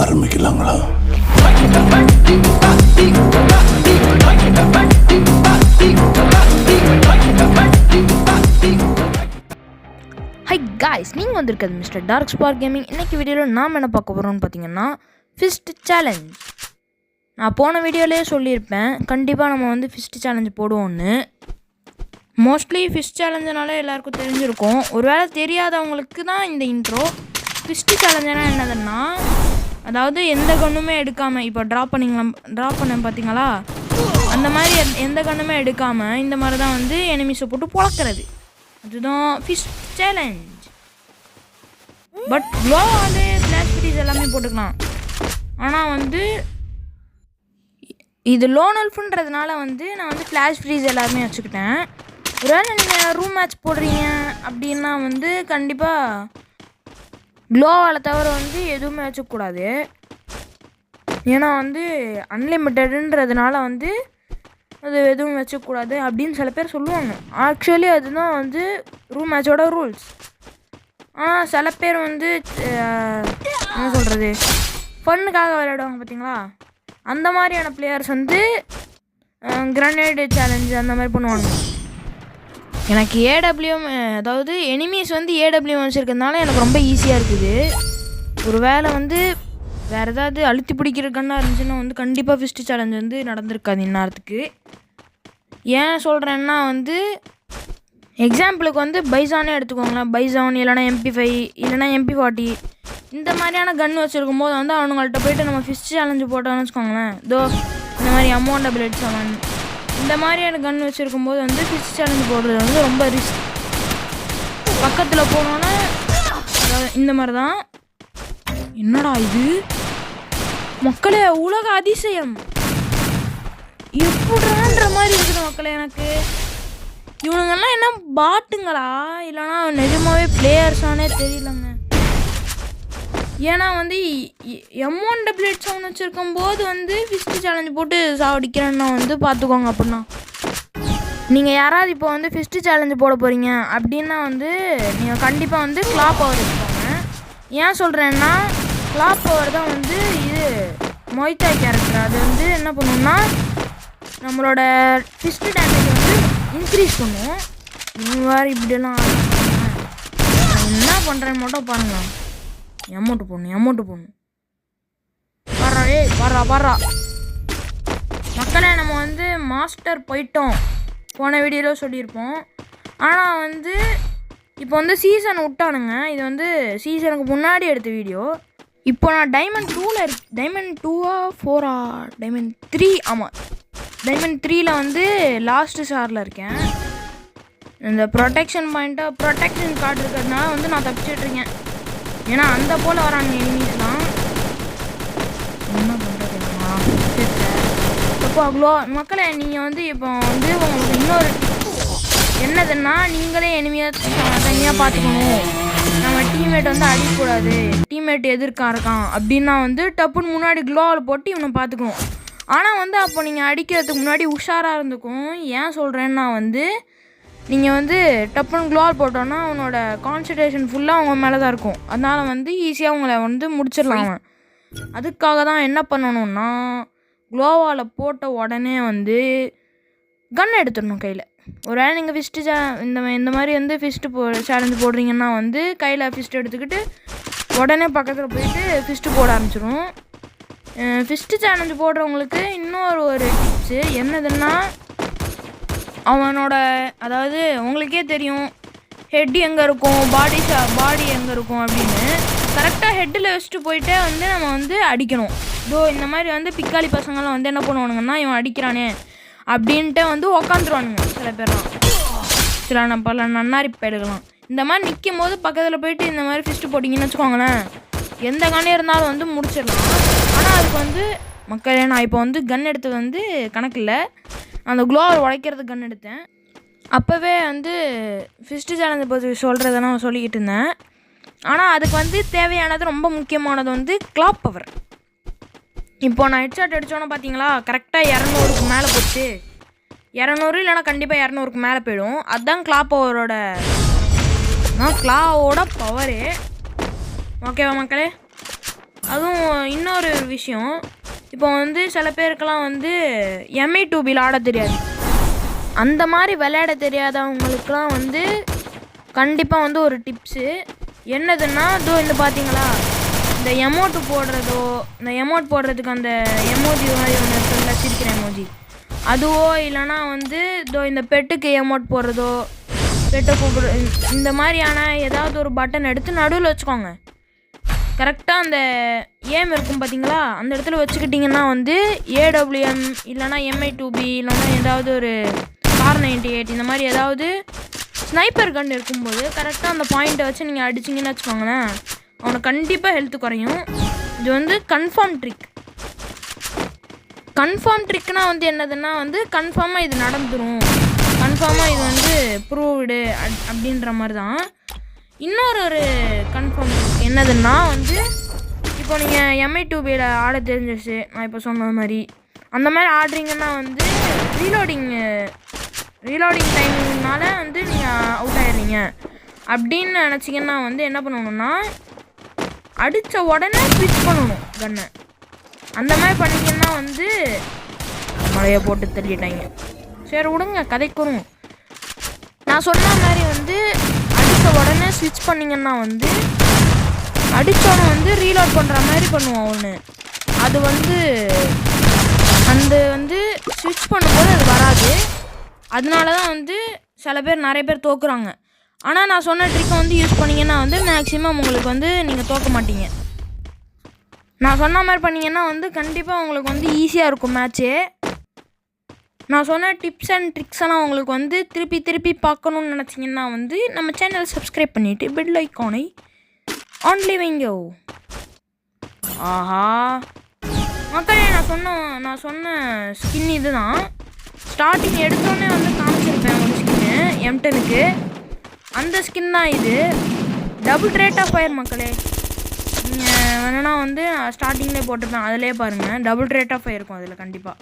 ஆரம்பிக்கலாங்களா? High guys, நீங்கள் வந்திருக்கிறது மிஸ்டர் டார்க் ஸ்பார்க் கேமிங். இன்றைக்கி வீடியோவில் நாம் என்ன பார்க்க போகிறோம்னு பார்த்தீங்கன்னா ஃபிஸ்ட் சேலஞ்ச். நான் போன வீடியோலேயே சொல்லியிருப்பேன், கண்டிப்பாக நம்ம வந்து ஃபிஸ்ட் சேலஞ்ச் போடுவோன்னு. மோஸ்ட்லி ஃபிஸ்ட் சேலஞ்சுனாலே எல்லாருக்கும் தெரிஞ்சிருக்கும். ஒருவேளை தெரியாதவங்களுக்கு தான் இந்த இன்ட்ரோ. ஃபிஸ்ட் சேலஞ்சுனா என்னதுன்னா, அதாவது எந்த கண்ணுமே எடுக்காமல், இப்போ ட்ராப் பண்ணேன் பார்த்தீங்களா, அந்த மாதிரி எந்த கண்ணுமே எடுக்காமல் இந்த மாதிரி தான் வந்து எனிமீஸை போட்டு பொழக்கிறது. அதுதான் ஃபிஸ்ட் சேலஞ்ச். பட் க்ளோவாலே ஃப்ளாஷ் ஃப்ரீஸ் எல்லாமே போட்டுக்கலாம். ஆனால் வந்து இது லோன் அல்ஃபுன்றதுனால வந்து நான் வந்து ஃப்ளாஷ் ஃப்ரீஸ் எல்லாருமே வச்சுக்கிட்டேன். ஒருவேளை நீங்கள் ரூம் மேட்ச் போடுறீங்க அப்படின்னா வந்து கண்டிப்பாக க்ளோவால் தவிர வந்து எதுவுமே வச்சுக்கூடாது. ஏன்னா வந்து அன்லிமிட்டடுன்றதுனால வந்து அது எதுவும் வச்சுக்கூடாது அப்படின்னு சில பேர் சொல்லுவாங்க. ஆக்சுவலி அதுதான் வந்து ரூம் மேட்சோட ரூல்ஸ். ஆனால் சில பேர் வந்து என்ன சொல்கிறது, ஃபன்னுக்காக விளையாடுவாங்க பார்த்தீங்களா, அந்த மாதிரியான பிளேயர்ஸ் வந்து கிரனேடு சேலஞ்சு அந்த மாதிரி பண்ணுவாங்க. எனக்கு ஏடபிள்யூஎம், அதாவது எனிமீஸ் வந்து ஏடபிள்யூஎம் வச்சுருக்கிறதுனால எனக்கு ரொம்ப ஈஸியாக இருக்குது. ஒரு வேளை வந்து வேறு ஏதாவது அழுத்தி பிடிக்கிற கண்ணாக இருந்துச்சுன்னா வந்து கண்டிப்பாக ஃபிஸ்ட் சேலஞ்ச் வந்து நடந்திருக்காது இந்நேரத்துக்கு. ஏன் சொல்கிறேன்னா வந்து எக்ஸாம்பிளுக்கு வந்து பைசானே எடுத்துக்கோங்களேன். பைசான் இல்லைனா MP5 இல்லைனா MP40 இந்த மாதிரியான கன் வச்சுருக்கும் போது வந்து அவனுங்கள்ட்ட போய்ட்டு நம்ம ஃபிஸ்ட் சேலஞ்சு போட்டோம்னு வச்சுக்கோங்களேன். இந்த மாதிரி M188 இந்த மாதிரியான கன் வச்சுருக்கும் போது வந்து ஃபிஸ்ட் சேலஞ்சு போடுறது வந்து ரொம்ப ரிஸ்க். பக்கத்தில் போனோன்னே இந்த மாதிரி தான். என்னடா இது மக்களே, உலக அதிசயம் எப்படின்ற மாதிரி இருக்குது மக்களே. எனக்கு இவனுங்கெல்லாம் என்ன பாட்டுங்களா இல்லைனா நிஜமாவே பிளேயர்ஸானே தெரியலங்க. ஏன்னா வந்து M188 வச்சுருக்கும் போது வந்து ஃபிஸ்ட் சேலஞ்சு போட்டு சாவடிக்கிறேன்னா வந்து பார்த்துக்கோங்க. அப்படின்னா நீங்கள் யாராவது இப்போ வந்து ஃபிஸ்ட் சேலஞ்சு போட போகிறீங்க அப்படின்னா வந்து நீங்கள் கண்டிப்பாக வந்து கிளாப் பவர் எடுத்துக்கோங்க. ஏன் சொல்கிறேன்னா கிளாப் பவர் தான் வந்து இது மொய்தாய் கேரக்டர். அது வந்து என்ன பண்ணுன்னா நம்மளோட ஃபிஸ்ட் டேமேஜ் வந்து இன்க்ரீஸ் பண்ணும். இவங்க வேறு இப்படியெல்லாம் நான் என்ன பண்ணுறேன்னு மட்டும் பாருங்கள். அமௌண்ட்டு போடணும் வர்றா. வர்றா மக்களே, நம்ம வந்து மாஸ்டர் போயிட்டோம். போன வீடியோவில் சொல்லியிருப்போம். ஆனால் வந்து இப்போ வந்து சீசன் விட்டானுங்க. இது வந்து சீசனுக்கு முன்னாடி எடுத்த வீடியோ. இப்போ நான் டைமண்ட் 2ல் டைமண்ட் 2ஆ 4ஆ டைமண்ட் 3, ஆமாம் டைமண்ட் 3ல் வந்து லாஸ்ட்டு ஷாரில் இருக்கேன். இந்த ப்ரொடெக்ஷன் கார்டு இருக்கிறதுனால வந்து நான் தப்பிச்சிட்ருக்கேன். ஏன்னா அந்த போல் வராங்க எனிமீஸ்லாம். என்ன பண்ணுறதுமா இப்போ அவ்வளோ மக்களே. நீங்கள் வந்து இப்போ வந்து உங்களுக்கு இன்னொரு என்னதுன்னா, நீங்களே எனிமியாக தனியாக பார்த்துக்கணும். நம்ம டீம்மேட் வந்து அடிக்கக்கூடாது, டீம்மேட் இருக்கான் அப்படின்னா வந்து டப்புன்னு முன்னாடி க்ளோவில் போட்டு இவனை பார்த்துக்கணும். ஆனால் வந்து அப்போ நீங்கள் அடிக்கிறதுக்கு முன்னாடி உஷாராக இருந்துக்கும். ஏன் சொல்கிறேன்னா வந்து நீங்கள் வந்து டப்புன்னு க்ளோவில் போட்டோன்னா அவனோட கான்சன்ட்ரேஷன் ஃபுல்லாக அவங்க மேலே தான் இருக்கும். அதனால் வந்து ஈஸியாக அவங்கள வந்து முடிச்சிடலாம் அவன். அதுக்காக தான் என்ன பண்ணணுன்னா, க்ளோவால் போட்ட உடனே வந்து கன் எடுத்துடணும் கையில். ஒரு வேளை நீங்கள் ஃபிஸ்ட்டு இந்த மாதிரி வந்து ஃபிஸ்ட்டு சேலஞ்சு போடுறீங்கன்னா வந்து கையில் ஃபிஸ்ட்டு எடுத்துக்கிட்டு உடனே பக்கத்தில் போயிட்டு ஃபிஸ்ட்டு போட ஆரம்பிச்சிடும். ஃபிஸ்ட்டு சேலஞ்சு போடுறவங்களுக்கு இன்னொரு டிப்ஸு என்னதுன்னா, அவனோட அதாவது உங்களுக்கே தெரியும் ஹெட் எங்கே இருக்கும், பாடி எங்கே இருக்கும் அப்படின்னு. கரெக்டாக ஹெட்டில் வச்சுட்டு போயிட்டே வந்து நம்ம வந்து அடிக்கணும். இந்த மாதிரி வந்து பிக்காளி பசங்கள்லாம் வந்து என்ன பண்ணுவானுங்கன்னா, இவன் அடிக்கிறானே அப்படின்ட்டு வந்து உக்காந்துருவானுங்க சில பேர்லாம். பல நன்னாரி பயிடுகலாம் இந்த மாதிரி நிற்கும் போது பக்கத்தில் போயிட்டு இந்த மாதிரி ஃபிஸ்ட்டு போட்டிங்கன்னு வச்சுக்கோங்களேன், எந்த கண்ணே இருந்தாலும் வந்து முடிச்சிடலாம். ஆனால் அதுக்கு வந்து மக்களே, நான் இப்போ வந்து கன் எடுத்தது வந்து கணக்கில்லை. அந்த க்ளோவர் உடைக்கிறதுக்கு கன் எடுத்தேன். அப்போவே வந்து ஃபிஸ்ட்டு சேலஞ்சை பற்றி சொல்கிறத நான் சொல்லிக்கிட்டு இருந்தேன். ஆனால் அதுக்கு வந்து தேவையானது ரொம்ப முக்கியமானது வந்து கிளாப் பவர். இப்போ நான் ஹெட்ஷாட் அடித்தோன்னே பார்த்தீங்களா, கரெக்டாக 200க்கு மேலே போச்சு. 200 இல்லைனா கண்டிப்பாக 200க்கு மேலே போயிடும். அதுதான் கிளாவோட பவரு. ஓகேவா மக்களே? அதுவும் இன்னொரு விஷயம், இப்போ வந்து சில பேருக்கெல்லாம் வந்து MI2Bயில் ஆட தெரியாது. அந்த மாதிரி விளையாட தெரியாதவங்களுக்குலாம் வந்து கண்டிப்பாக வந்து ஒரு டிப்ஸு என்னதுன்னா, இந்த பார்த்தீங்களா, இந்த எமோட்டு போடுறதோ, இந்த எமோட் போடுறதுக்கு அந்த எமோஜி மாதிரி ஒன்று இருக்குல்ல, சிரிக்கிற எமோஜி, அதுவோ இல்லைனா வந்து இந்த பெட்டுக்கு எமோட் போடுறதோ, பெட்டை கூப்பிடு, இந்த மாதிரியான ஏதாவது ஒரு பட்டன் எடுத்து நடுவில் வச்சுக்கோங்க. கரெக்டாக அந்த ஏம் இருக்கும் பார்த்தீங்களா, அந்த இடத்துல வச்சுக்கிட்டிங்கன்னா வந்து AWM இல்லைனா MI2B இல்லைனா ஏதாவது ஒரு R98 இந்த மாதிரி ஏதாவது ஸ்னைப்பர் கன் இருக்கும்போது கரெக்டாக அந்த பாயிண்ட்டை வச்சு நீங்கள் அடிச்சிங்கன்னு வச்சுக்கோங்களேன், அவனுக்கு கண்டிப்பாக ஹெல்த்து குறையும். இது வந்து கன்ஃபார்ம் ட்ரிக். கன்ஃபார்ம் ட்ரிக்னால் வந்து என்னதுன்னா வந்து கன்ஃபார்மாக இது நடந்துடும், கன்ஃபார்மாக இது வந்து ப்ரூவ்டு அப்படின்ற மாதிரி தான். இன்னொரு கன்ஃபார்ம் ட்ரிக் என்னதுன்னா வந்து, இப்போ நீங்கள் MI2Bயில் ஆட தெரிஞ்சிருச்சு, நான் இப்போ சொன்ன மாதிரி அந்த மாதிரி ஆடுறீங்கன்னா வந்து ரீலோடிங் டைம்னால வந்து நீங்கள் அவுட் ஆகிடுறீங்க அப்படின்னு நினச்சிங்கன்னா வந்து என்ன பண்ணணுன்னா, அடித்த உடனே ஸ்விட்ச் பண்ணணும் கன்னை. அந்த மாதிரி பண்ணிங்கன்னா வந்து மழையை போட்டு தள்ளிட்டாங்க. சரி விடுங்க, கதைக்குறோம். நான் சொன்ன மாதிரி வந்து அடித்த உடனே ஸ்விட்ச் பண்ணிங்கன்னா வந்து அடித்தோடனே வந்து ரீலோட் பண்ணுற மாதிரி பண்ணுவோம் ஒன்று. அது வந்து அந்த வந்து ஸ்விட்ச் பண்ணும்போது அது வராது. அதனால தான் வந்து சில பேர் நிறைய பேர் தோக்குறாங்க. ஆனால் நான் சொன்ன ட்ரிக்கை வந்து யூஸ் பண்ணிங்கன்னா வந்து மேக்ஸிமம் உங்களுக்கு வந்து நீங்கள் தோக்க மாட்டீங்க. நான் சொன்ன மாதிரி பண்ணிங்கன்னா வந்து கண்டிப்பாக உங்களுக்கு வந்து ஈஸியாக இருக்கும் மேட்ச்சு. நான் சொன்ன டிப்ஸ் அண்ட் ட்ரிக்ஸ் எல்லாம் உங்களுக்கு வந்து திருப்பி பார்க்கணுன்னு நினச்சிங்கன்னா வந்து நம்ம சேனலை சப்ஸ்கிரைப் பண்ணிவிட்டு பெல் ஐக்கானை ஆன்லி வைங்கோ. ஆஹா மக்களே, நான் சொன்ன ஸ்கின் இது தான். ஸ்டார்டிங் எடுத்தோடனே வந்து காமிச்சிருப்பேன் ஒரு ஸ்கின்னு M10க்கு. அந்த ஸ்கின் தான் இது. டபுள் ரேட் ஆஃப் ஃபயர் மக்களே. நீங்கள் வேணுன்னா வந்து ஸ்டார்டிங்லேயே போட்டிருப்பேன், அதிலே பாருங்கள், டபுள் ரேட் ஆஃப் ஃபயர் இருக்கும் அதில் கண்டிப்பாக.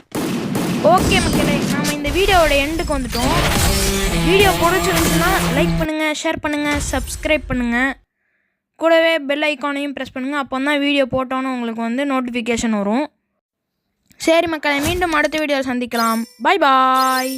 ஓகே மக்களே, நம்ம இந்த வீடியோவோட எண்டுக்கு வந்துட்டோம். வீடியோ பிடிச்சிருந்துச்சுன்னா லைக் பண்ணுங்கள், ஷேர் பண்ணுங்கள், சப்ஸ்கிரைப் பண்ணுங்கள், கூடவே பெல் ஐக்கானையும் ப்ரெஸ் பண்ணுங்கள். அப்போ தான் வீடியோ போட்டோன்னு உங்களுக்கு வந்து நோட்டிஃபிகேஷன் வரும். சரி மக்களே, மீண்டும் அடுத்த வீடியோவில் சந்திக்கலாம். பாய் பாய்.